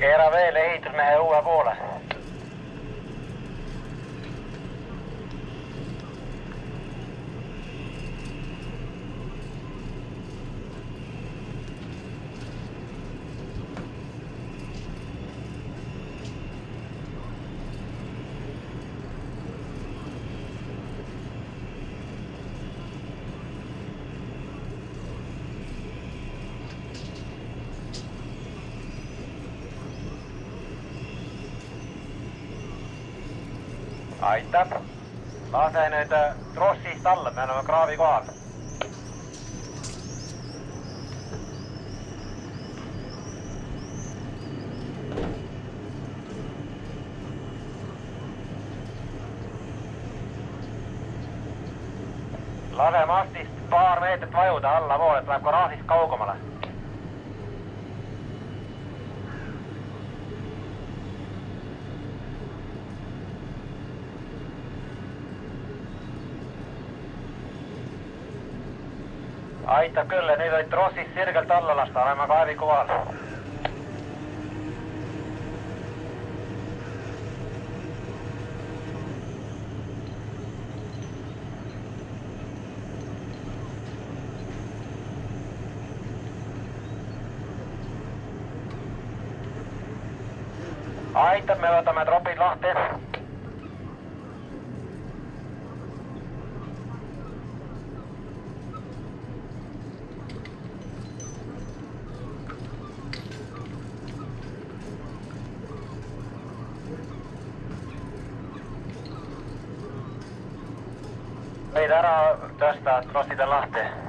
Keera veel ehitusmehe uue poole. Aitäh. Lase nüüd trossist alla, me oleme kraavi kohal. Lase mastist paar meetrit vajuda allapoole, et läheb garaažist kaugemale. Aitab küll, nüüd võid trossist sirgelt alla lasta, oleme kaeviku kohal. Aitab, me võtame tropid lahti. Võid ära tõsta, trossid on lahti.